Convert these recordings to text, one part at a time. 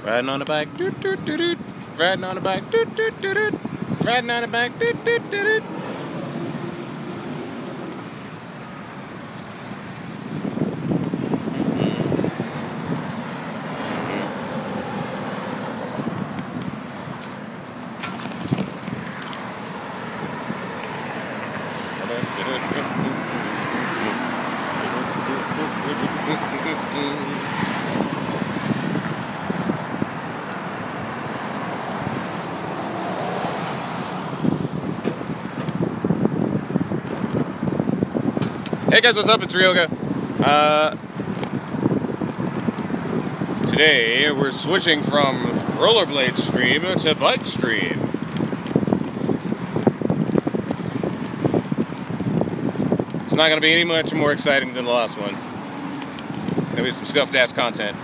Riding on a bike, doot doot doot doot. Riding on a bike, doot doot doot doot. Riding on a bike, doot doot doot doot. Hey guys, what's up? It's Ryoga. Today we're switching from rollerblade stream to bike stream. It's not going to be any much more exciting than the last one. It's going to be some scuffed ass content.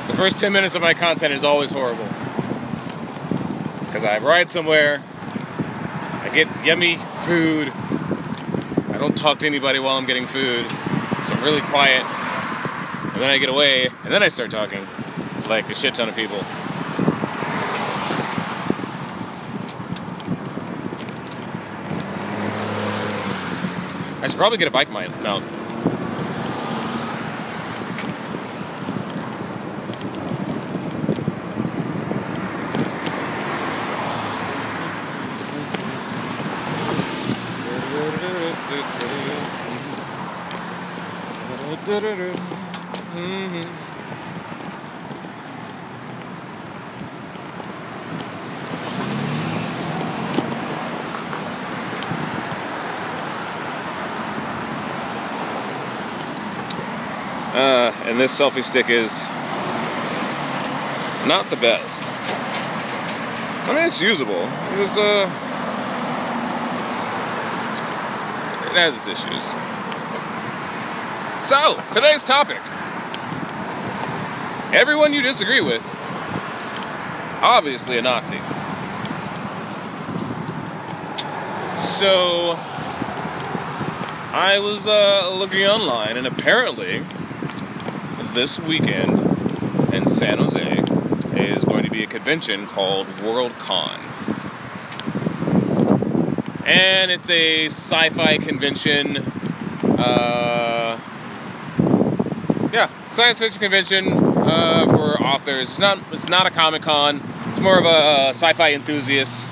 The first 10 minutes of my content is always horrible. Because I ride somewhere, I get yummy food, I don't talk to anybody while I'm getting food, so I'm really quiet, and then I get away, and then I start talking to like a shit ton of people. I should probably get a bike mount. And this selfie stick is not the best. I mean, it's usable. It has its issues. So, today's topic. Everyone you disagree with, obviously a Nazi. So, I was looking online, and apparently, this weekend in San Jose is going to be a convention called Worldcon. And it's a sci-fi convention, science fiction convention for authors. It's not a Comic-Con, it's more of a sci-fi enthusiast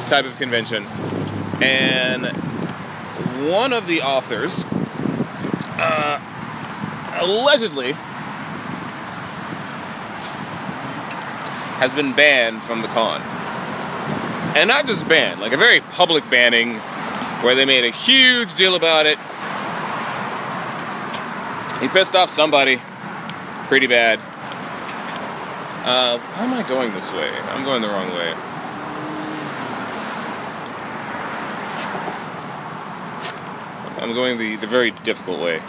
type of convention. And one of the authors, allegedly, has been banned from the con. And not just banned, like a very public banning where they made a huge deal about it. He pissed off somebody pretty bad. Why am I going this way? I'm going the wrong way. I'm going the very difficult way.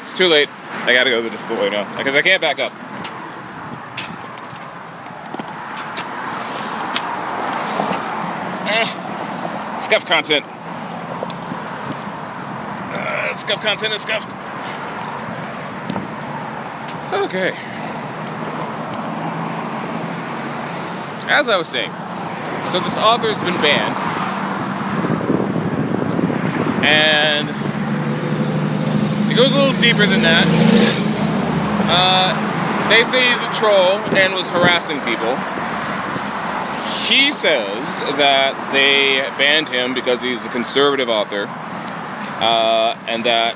It's too late. I gotta go the difficult way now, because I can't back up. Scuff content. Scuff content is scuffed. Okay. As I was saying, so this author's been banned, and it goes a little deeper than that. They say he's a troll and was harassing people. He says that they banned him because he's a conservative author, and that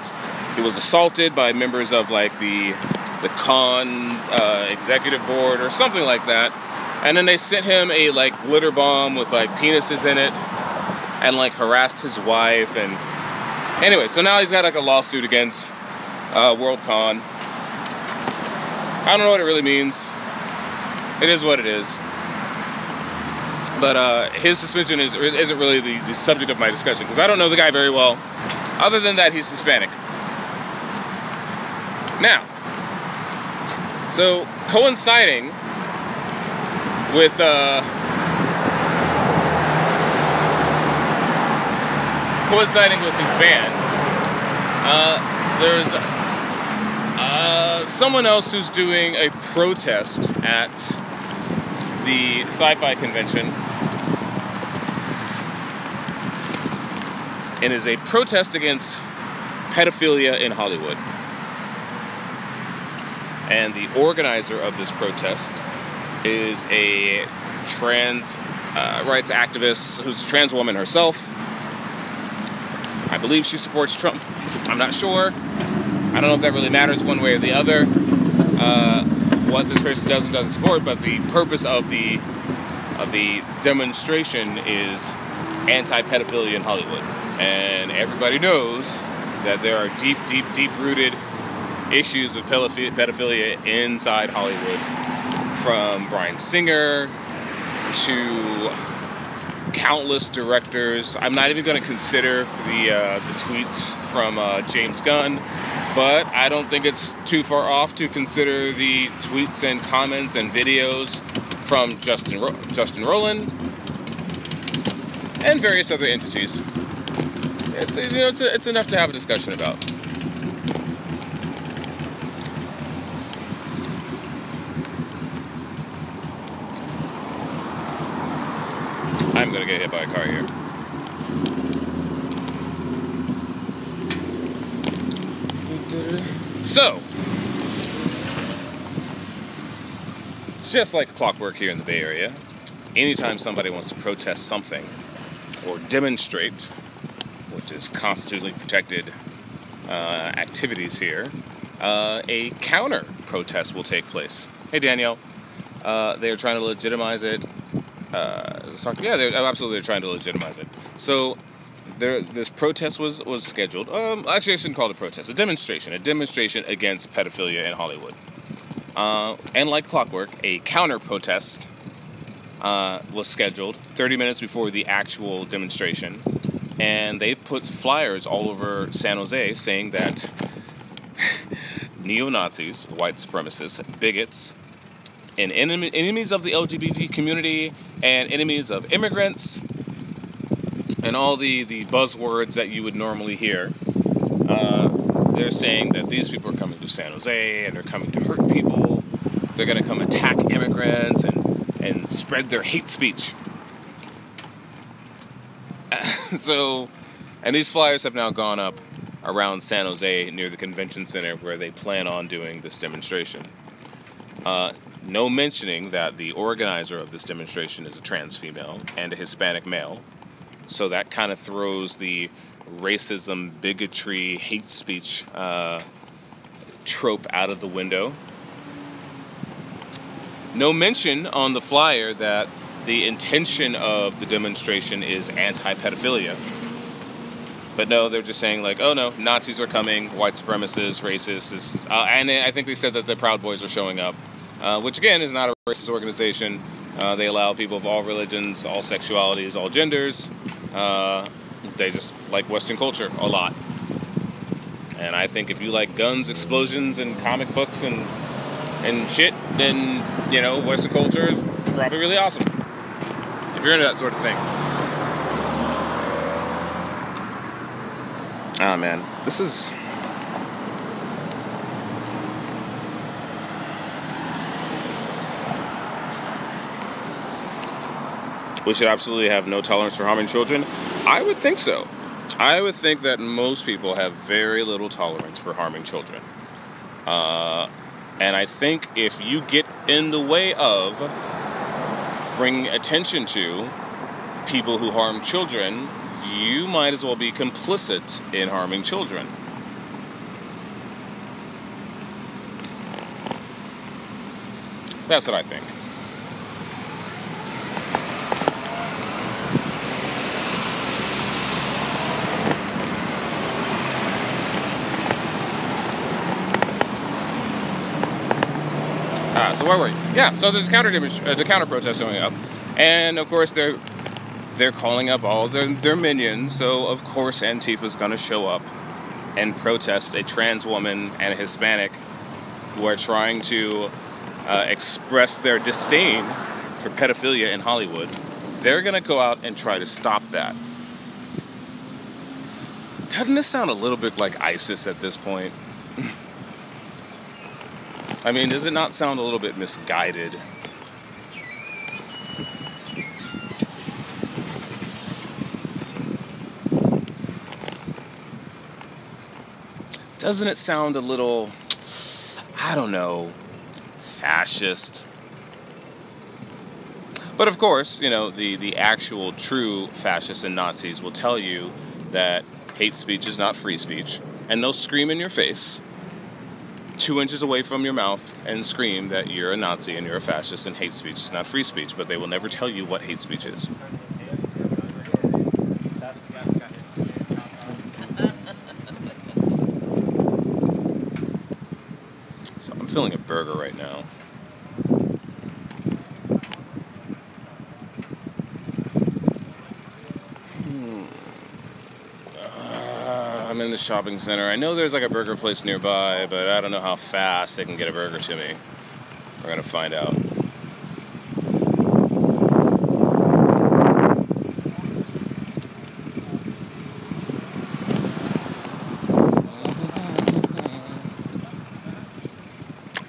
he was assaulted by members of like the con executive board or something like that. And then they sent him a like glitter bomb with like penises in it, and like harassed his wife. And anyway, so now he's got like a lawsuit against Worldcon. I don't know what it really means. It is what it is. But his suspension isn't really the subject of my discussion, because I don't know the guy very well, other than that he's Hispanic. Now, So, coinciding with his ban, there's someone else who's doing a protest at the sci-fi convention. It is a protest against pedophilia in Hollywood. And the organizer of this protest is a trans rights activist who's a trans woman herself. I believe she supports Trump. I'm not sure. I don't know if that really matters one way or the other, what this person does and doesn't support, but the purpose of the demonstration is anti-pedophilia in Hollywood. And everybody knows that there are deep, deep, deep-rooted issues with pedophilia inside Hollywood, from Bryan Singer to countless directors. I'm not even going to consider the tweets from James Gunn, but I don't think it's too far off to consider the tweets and comments and videos from Justin Roiland and various other entities. It's enough to have a discussion about. I'm gonna get hit by a car here. So, just like clockwork here in the Bay Area, anytime somebody wants to protest something or demonstrate, which is constitutionally protected activities here, a counter protest will take place. Hey, Danielle. They are trying to legitimize it. They're trying to legitimize it. So, this protest was scheduled. Actually, I shouldn't call it a protest. A demonstration against pedophilia in Hollywood. And like clockwork, a counter protest was scheduled 30 minutes before the actual demonstration. And they've put flyers all over San Jose saying that neo-Nazis, white supremacists, bigots, and enemies of the LGBT community, and enemies of immigrants, and all the buzzwords that you would normally hear, they're saying that these people are coming to San Jose, and they're coming to hurt people. They're going to come attack immigrants and spread their hate speech. And these flyers have now gone up around San Jose near the convention center where they plan on doing this demonstration. No mentioning that the organizer of this demonstration is a trans female and a Hispanic male. So that kind of throws the racism, bigotry, hate speech trope out of the window. No mention on the flyer that the intention of the demonstration is anti-pedophilia. But no, they're just saying like, oh no, Nazis are coming, white supremacists, racists. And I think they said that the Proud Boys are showing up, which again is not a racist organization. They allow people of all religions, all sexualities, all genders. They just like Western culture a lot. And I think if you like guns, explosions, and comic books and shit, then, you know, Western culture is probably really awesome. If you're into that sort of thing. Ah, man. This is... We should absolutely have no tolerance for harming children. I would think so. I would think that most people have very little tolerance for harming children. And I think if you get in the way of bringing attention to people who harm children, you might as well be complicit in harming children. That's what I think. So where were we? Yeah, so there's the counter protest going up, and of course they're calling up all their minions. So of course Antifa's going to show up and protest a trans woman and a Hispanic who are trying to express their disdain for pedophilia in Hollywood, they're going to go out and try to stop that. Doesn't this sound a little bit like ISIS at this point? I mean, does it not sound a little bit misguided? Doesn't it sound a little, I don't know, fascist? But of course, you know, the actual true fascists and Nazis will tell you that hate speech is not free speech, and they'll scream in your face 2 inches away from your mouth and scream that you're a Nazi and you're a fascist and hate speech is not free speech, but they will never tell you what hate speech is. So I'm feeling a burger right now. I'm in the shopping center. I know there's like a burger place nearby, but I don't know how fast they can get a burger to me. We're gonna find out.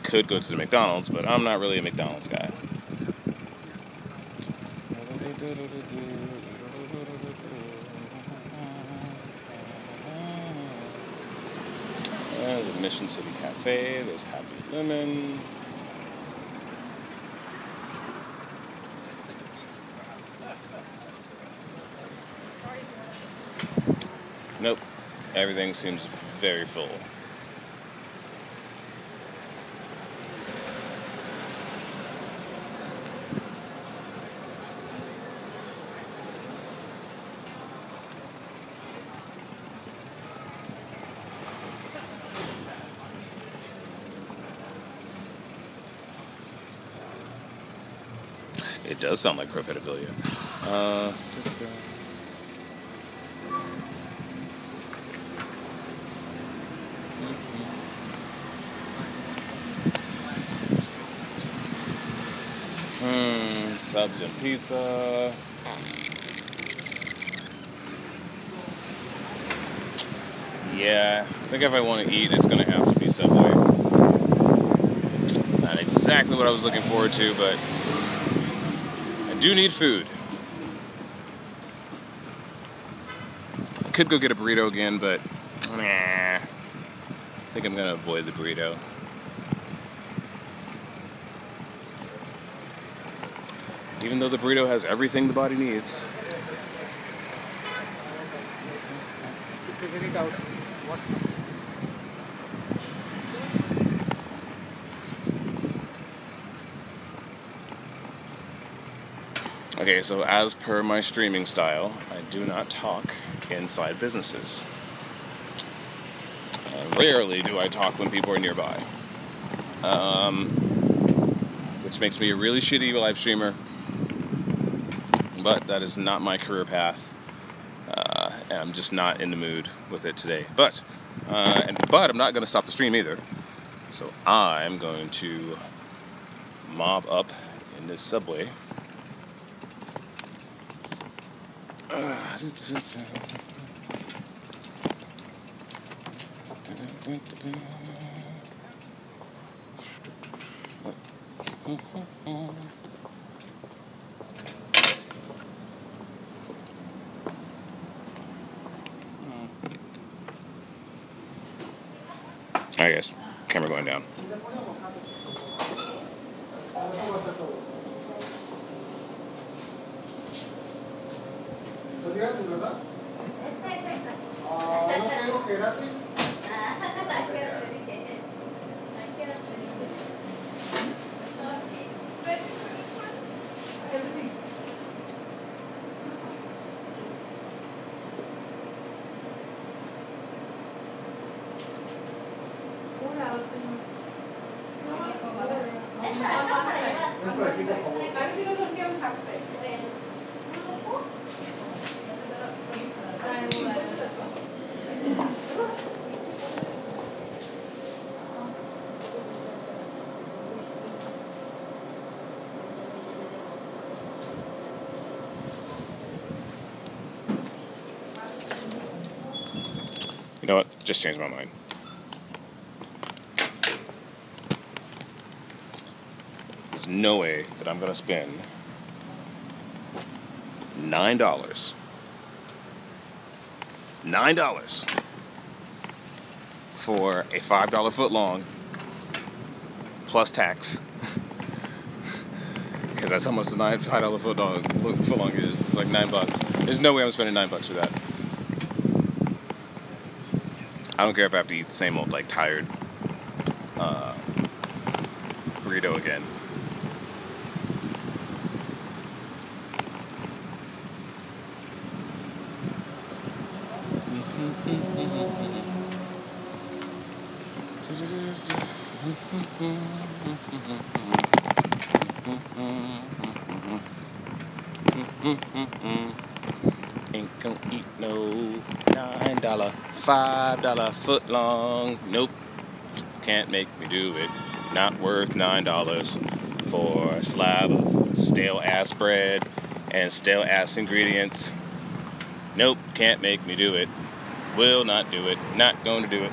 Could go to the McDonald's, but I'm not really a McDonald's guy. There's a Mission City Cafe, there's Happy Lemon. Nope, everything seems very full. It does sound like pro-pedophilia. Subs and pizza. Yeah, I think if I want to eat, it's going to have to be Subway. Not exactly what I was looking forward to, but I do need food. I could go get a burrito again, but I think I'm going to avoid the burrito. Even though the burrito has everything the body needs. Okay, so as per my streaming style, I do not talk inside businesses. Rarely do I talk when people are nearby. Which makes me a really shitty live streamer. But that is not my career path. And I'm just not in the mood with it today. But I'm not going to stop the stream either. So I'm going to mob up in this Subway. Alright guys, camera going down. You know what? Just changed my mind. There's no way that I'm gonna spend $9. $9 for a $5 foot long plus tax. Because that's how much the $5 foot long is. It's like $9. There's no way I'm spending $9 for that. I don't care if I have to eat the same old like tired burrito again. Ain't gonna eat no $9, $5 foot long. Nope, can't make me do it. Not worth $9 for a slab of stale ass bread and stale ass ingredients. Nope, can't make me do it. Will not do it. Not going to do it.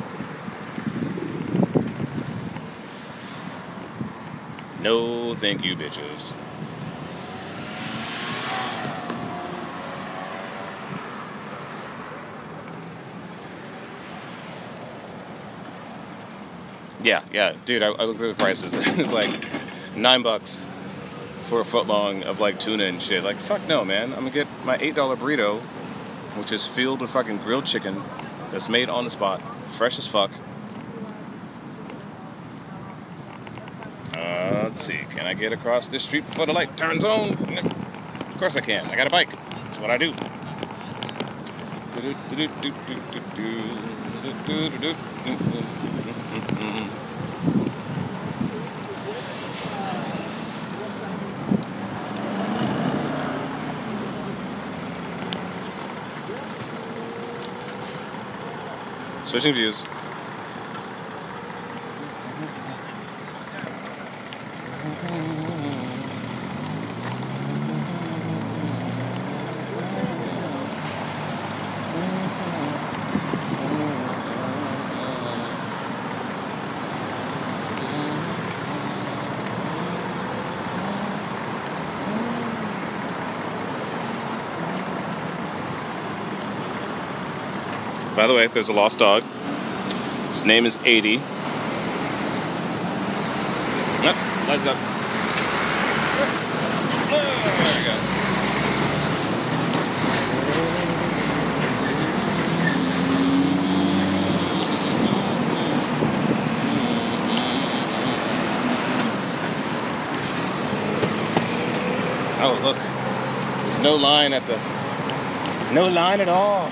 No, thank you, bitches. Yeah, dude, I looked at the prices. It's like $9 for a foot long of like tuna and shit. Like, fuck no, man. I'm gonna get my $8 burrito, which is filled with fucking grilled chicken that's made on the spot, fresh as fuck. Let's see, can I get across this street before the light turns on? Of course I can. I got a bike. That's what I do. Switching views. By the way, there's a lost dog. His name is 80. Yep, lights up. There we go. Oh, look. There's no line at the... No line at all.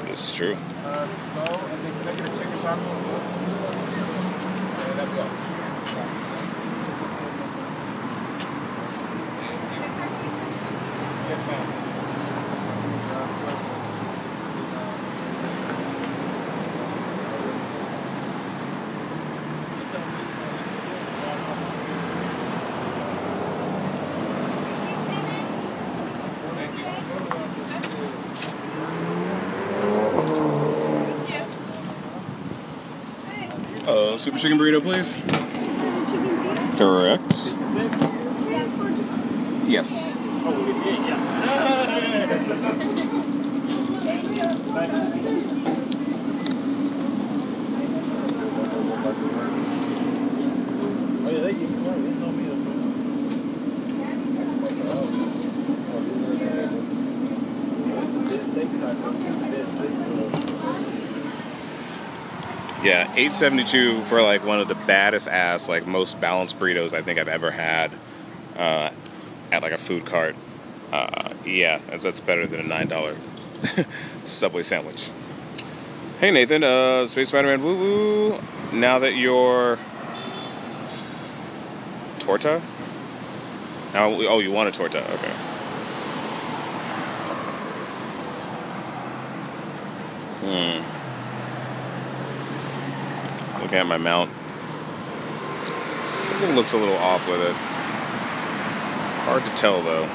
This is true. Super chicken burrito, please. Correct. Yes. Yeah, $8.72 for like one of the baddest ass, like most balanced burritos I think I've ever had at like a food cart. Yeah, that's better than a $9 Subway sandwich. Hey Nathan, Space Spider-Man woo woo. Now that you're torta? Now, oh, you want a torta? Okay. Looking at my mount. Something looks a little off with it. Hard to tell though.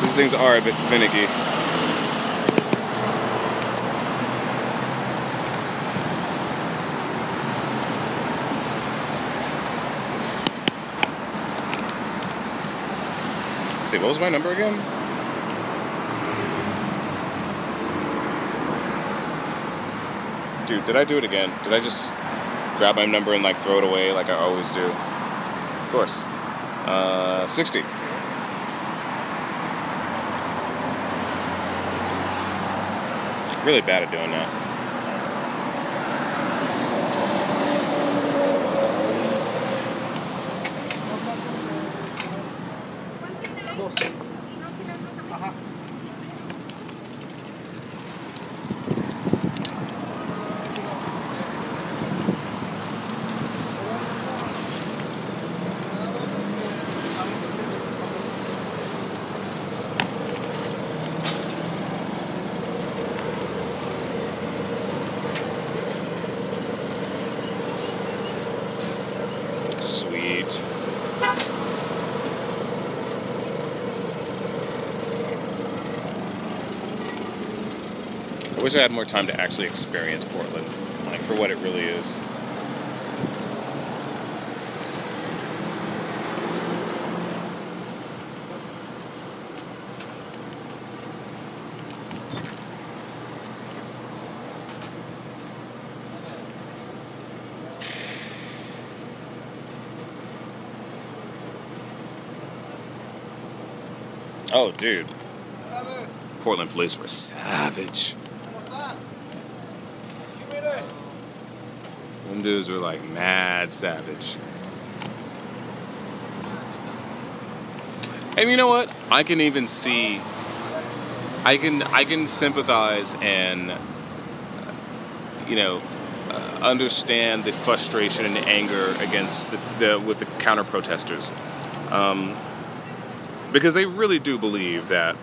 These things are a bit finicky. Let's see, what was my number again? Dude, did I do it again? Did I just grab my number and like throw it away like I always do? Of course. 60. Really bad at doing that. Sweet. I wish I had more time to actually experience Portland, like for what it really is. Oh, dude. Portland police were savage. Them dudes were like mad savage. And you know what? I can even see. I can sympathize and understand the frustration and anger against with the counter protesters. Because they really do believe that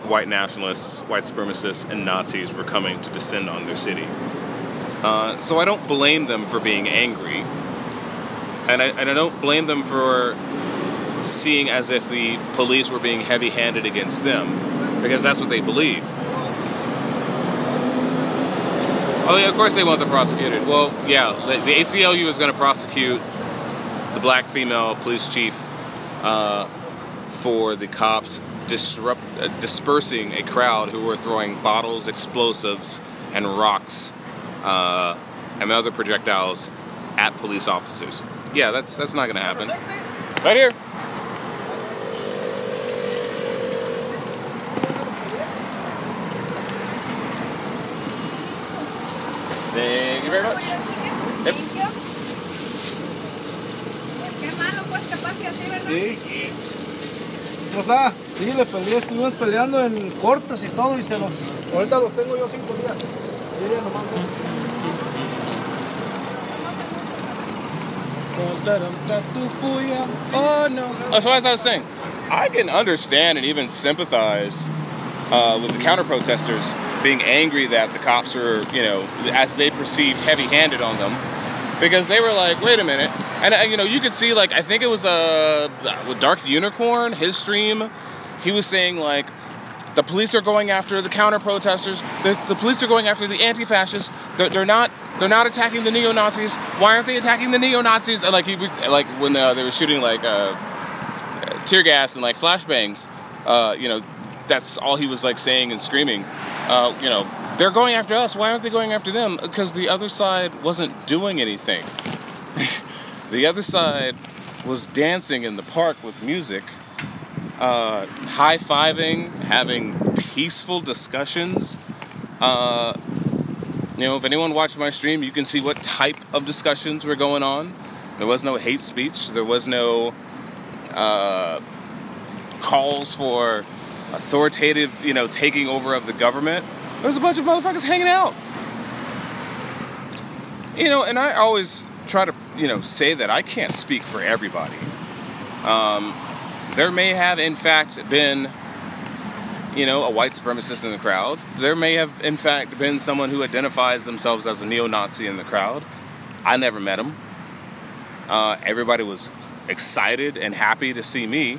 white nationalists, white supremacists, and Nazis were coming to descend on their city. So I don't blame them for being angry. And I don't blame them for seeing as if the police were being heavy-handed against them. Because that's what they believe. Oh yeah, of course they want them prosecuted. Well, yeah, the ACLU is going to prosecute the black female police chief for the cops dispersing a crowd who were throwing bottles, explosives, and rocks and other projectiles at police officers. Yeah, that's not going to happen. Right here. Thank you very much. Yep. Sí. ¿Cómo está? Sí, le peleé, estuvimos peleando en cortes y todo y ahorita los tengo yo 5 días. Y ella nomás Oh no. So as I was saying, I can understand and even sympathize with the counter protesters being angry that the cops were, as they perceived, heavy-handed on them, because they were like, wait a minute. And, you could see, like, I think it was Dark Unicorn, his stream. He was saying, like, the police are going after the counter-protesters. The police are going after the anti-fascists. They're not attacking the neo-Nazis. Why aren't they attacking the neo-Nazis? And, like, when they were shooting, like, tear gas and, like, flashbangs, that's all he was, like, saying and screaming. They're going after us. Why aren't they going after them? Because the other side wasn't doing anything. The other side was dancing in the park with music, high-fiving, having peaceful discussions. If anyone watched my stream, you can see what type of discussions were going on. There was no hate speech. There was no calls for authoritative, taking over of the government. There was a bunch of motherfuckers hanging out. And I always try to, say that I can't speak for everybody. There may have, in fact, been, a white supremacist in the crowd. There may have, in fact, been someone who identifies themselves as a neo-Nazi in the crowd. I never met him. Everybody was excited and happy to see me.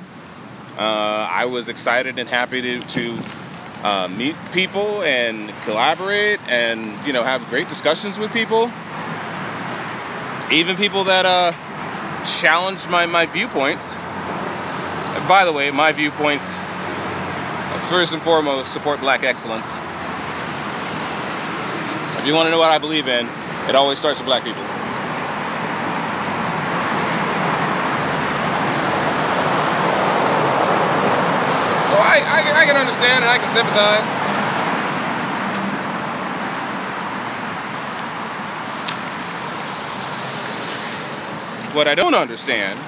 I was excited and happy to meet people and collaborate and, have great discussions with people. Even people that challenged my viewpoints. By the way, my viewpoints, first and foremost, support black excellence. If you want to know what I believe in, it always starts with black people. So I can understand and I can sympathize. What I don't understand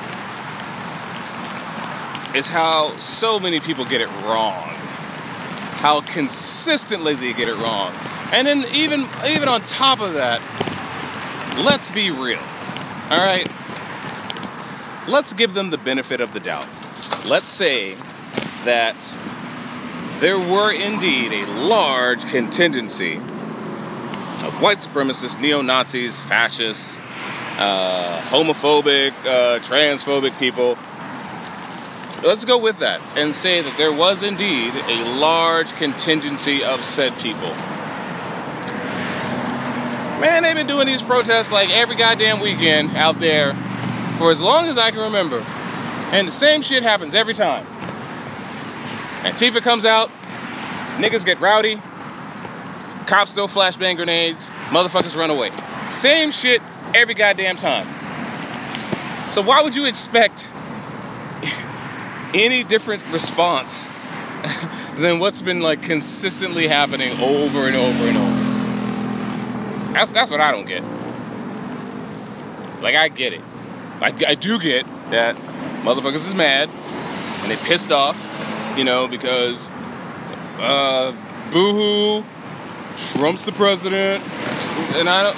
is how so many people get it wrong. How consistently they get it wrong. And then even on top of that, let's be real. All right? Let's give them the benefit of the doubt. Let's say that there were indeed a large contingency of white supremacists, neo-Nazis, fascists, homophobic, transphobic people. Let's go with that and say that there was indeed a large contingency of said people. Man, they've been doing these protests like every goddamn weekend out there for as long as I can remember. And the same shit happens every time. Antifa comes out, niggas get rowdy, cops throw flashbang grenades, motherfuckers run away. Same shit every goddamn time. So why would you expect any different response than what's been like consistently happening over and over and over? That's what I don't get. Like, I get it. I do get that motherfuckers is mad and they pissed off, because boo-hoo, Trump's the president, and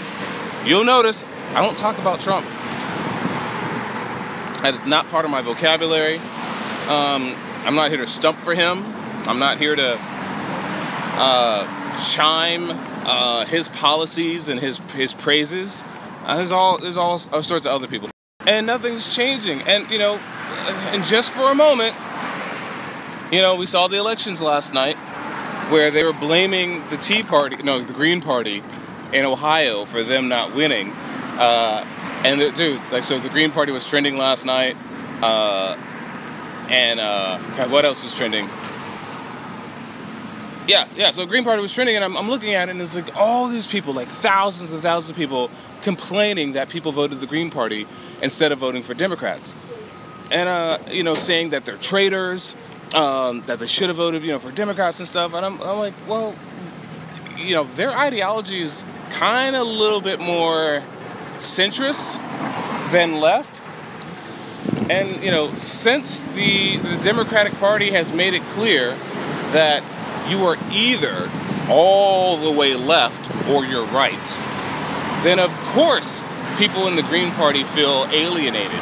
you'll notice I don't talk about Trump. That is not part of my vocabulary. I'm not here to stump for him. I'm not here to chime his policies and his praises. There's all sorts of other people, and nothing's changing. And and just for a moment, we saw the elections last night, where they were blaming the Green Party in Ohio for them not winning. So the Green Party was trending last night. God, what else was trending? Yeah, so Green Party was trending, and I'm looking at it, and it's like all these people, like thousands and thousands of people, complaining that people voted the Green Party instead of voting for Democrats. And, saying that they're traitors, that they should have voted, for Democrats and stuff. And I'm like, well, their ideology is kind of a little bit more centrist than left. And, since the Democratic Party has made it clear that you are either all the way left or you're right, then of course people in the Green Party feel alienated.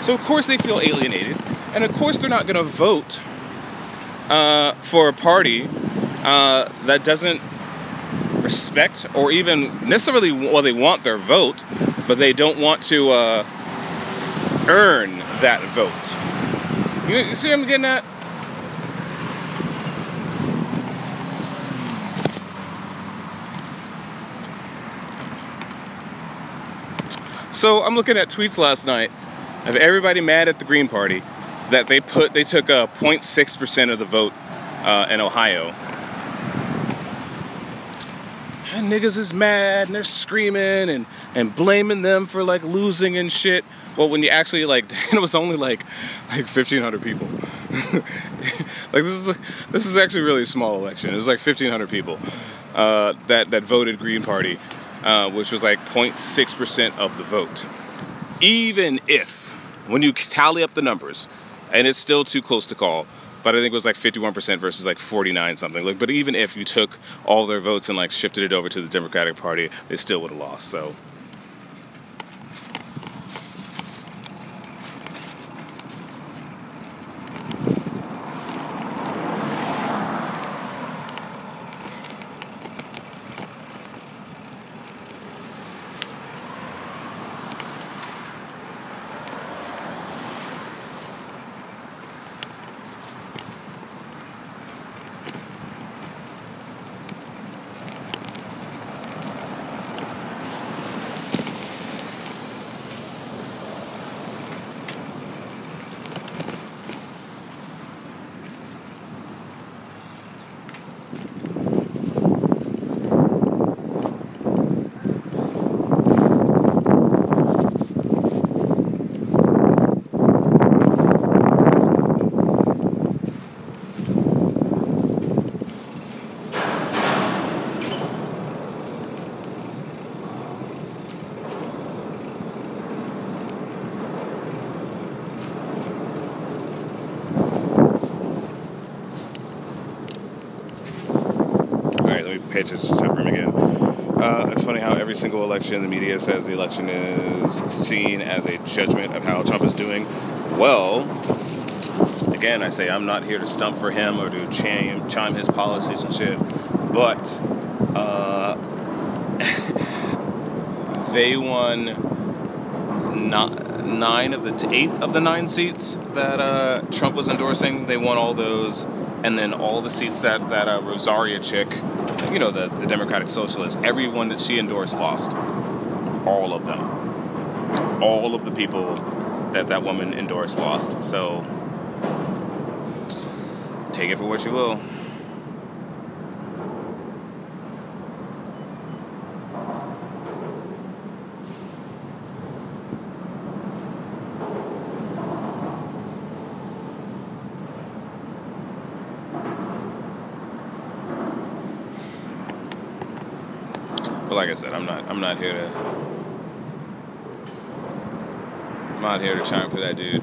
So of course they feel alienated, and of course they're not going to vote for a party that doesn't respect or even necessarily, well, they want their vote, but they don't want to earn that vote. You see what I'm getting at? So I'm looking at tweets last night of everybody mad at the Green Party that they took 0.6% of the vote in Ohio. And niggas is mad and they're screaming and blaming them for like losing and shit. Well, when you actually it was only like 1,500 people. Like this is actually a really small election. It was like 1,500 people that voted Green Party, which was like 0.6% of the vote. even if, when you tally up the numbers, and it's still too close to call, but I think it was like 51% versus like 49 something. Like, but even if you took all their votes and like shifted it over to the Democratic Party, they still would have lost. So. Pay attention to him again. It's funny how every single election, the media says the election is seen as a judgment of how Trump is doing. Well, again, I say I'm not here to stump for him or to chime his policies and shit, but they won 8 of the 9 seats that Trump was endorsing. They won all those, and then all the seats that Rosaria chick, you know, the Democratic Socialist, everyone that she endorsed lost. All of them. All of the people that woman endorsed lost. So, take it for what you will. But like I said, I'm not here to chime for that dude.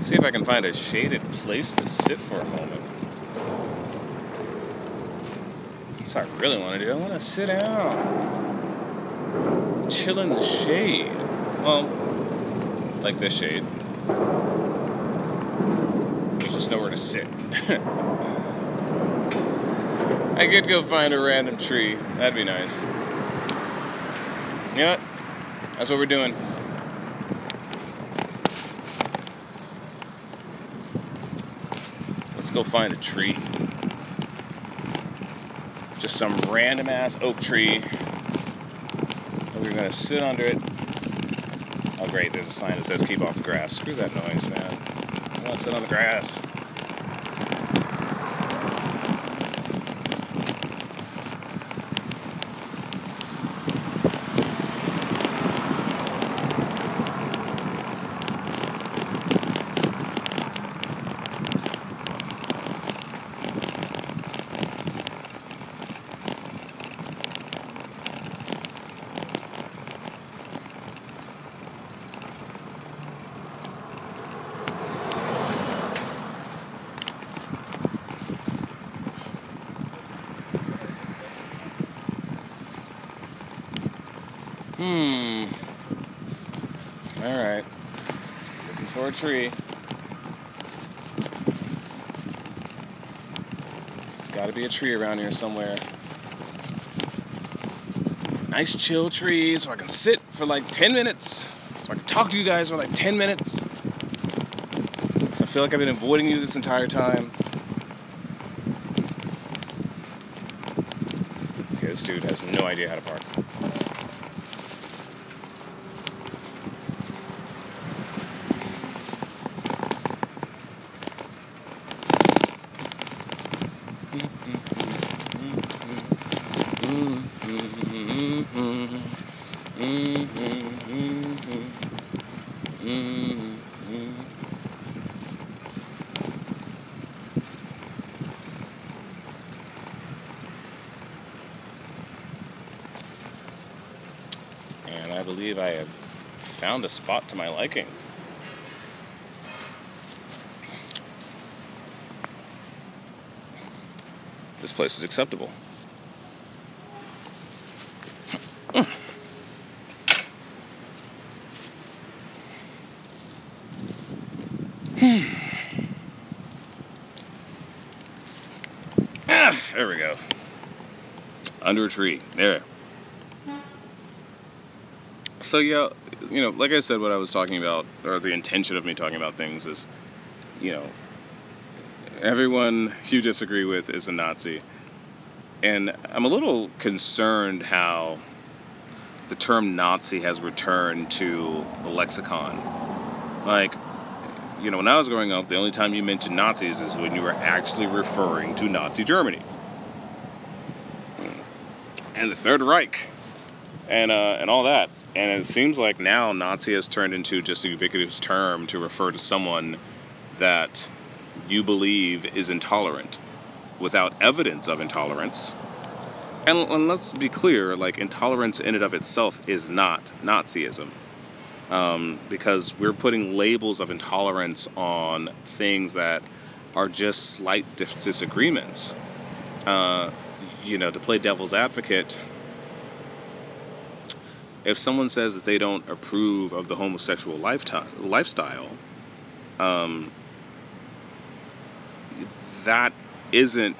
See if I can find a shaded place to sit for a moment. That's what I really want to do. I want to sit down, chill in the shade. Well, like this shade. There's just nowhere to sit. I could go find a random tree. That'd be nice. You know what? That's what we're doing. Let's go find a tree. Just some random ass oak tree. We're gonna sit under it. Oh great, there's a sign that says keep off the grass. Screw that noise, man. I wanna sit on the grass. Alright. Looking for a tree. There's gotta be a tree around here somewhere. Nice chill tree so I can sit for like 10 minutes. So I can talk to you guys for like 10 minutes. So I feel like I've been avoiding you this entire time. Okay, this dude has no idea how to park. found a spot to my liking. This place is acceptable. There we go. Under a tree. There. So yeah, like I said, what I was talking about, or the intention of me talking about things is, everyone you disagree with is a Nazi. And I'm a little concerned how the term Nazi has returned to the lexicon. Like, when I was growing up, the only time you mentioned Nazis is when you were actually referring to Nazi Germany. And the Third Reich. And all that. And it seems like now Nazi has turned into just a ubiquitous term to refer to someone that you believe is intolerant without evidence of intolerance. And let's be clear, like, intolerance in and of itself is not Nazism. Because we're putting labels of intolerance on things that are just slight disagreements. To play devil's advocate, if someone says that they don't approve of the homosexual lifestyle, that isn't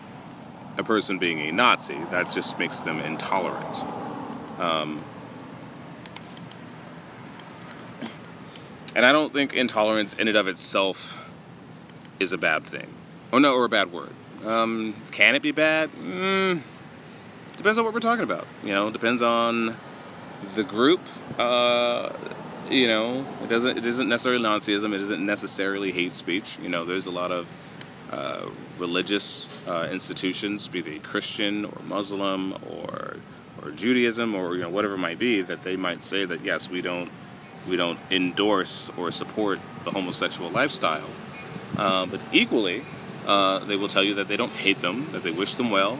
a person being a Nazi. That just makes them intolerant. And I don't think intolerance in and of itself is a bad thing. Or a bad word. Can it be bad? Depends on what we're talking about. Depends on the group. It isn't necessarily Nazism. It isn't necessarily hate speech. There's a lot of religious institutions, be they Christian or Muslim or Judaism or whatever it might be, that they might say that yes, we don't endorse or support the homosexual lifestyle. But equally, they will tell you that they don't hate them, that they wish them well,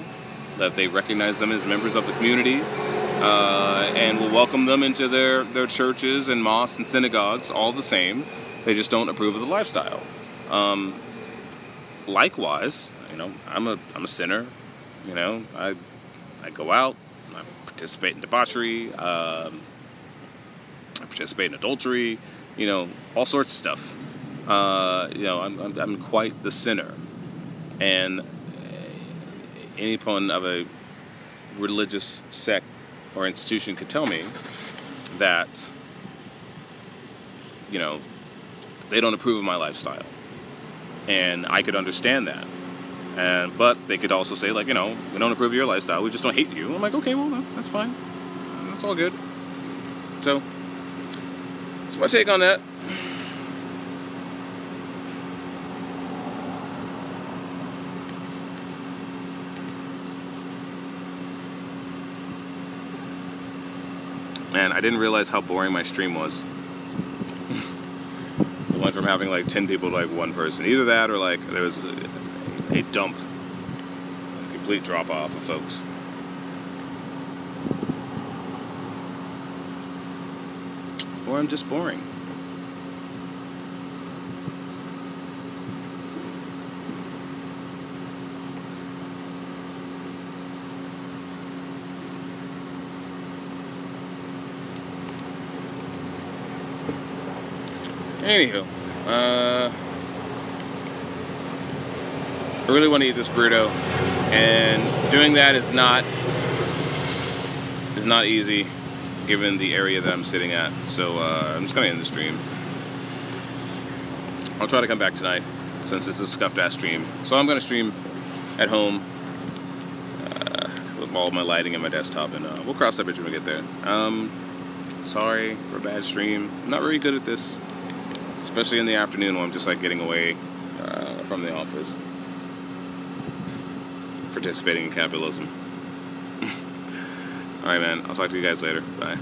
that they recognize them as members of the community, and will welcome them into their churches and mosques and synagogues, all the same. They just don't approve of the lifestyle. Likewise, I'm a sinner. I go out, I participate in debauchery, I participate in adultery, all sorts of stuff. I'm quite the sinner, and anyone of a religious sect or institution could tell me that they don't approve of my lifestyle, and I could understand that. But they could also say, like, we don't approve of your lifestyle, we just don't hate you. I'm like, okay, well, that's fine, that's all good. So that's my take on that. Man, I didn't realize how boring my stream was. It went from having like 10 people to like one person. Either that or like there was a dump. A complete drop off of folks. Or I'm just boring. Anywho, I really want to eat this burrito, and doing that is not easy, given the area that I'm sitting at. So I'm just gonna end the stream. I'll try to come back tonight, since this is a scuffed ass stream. So I'm gonna stream at home with all my lighting and my desktop, and we'll cross that bridge when we get there. Sorry for a bad stream. I'm not very good at this. Especially in the afternoon when I'm just like getting away from the office. Participating in capitalism. Alright, man. I'll talk to you guys later. Bye.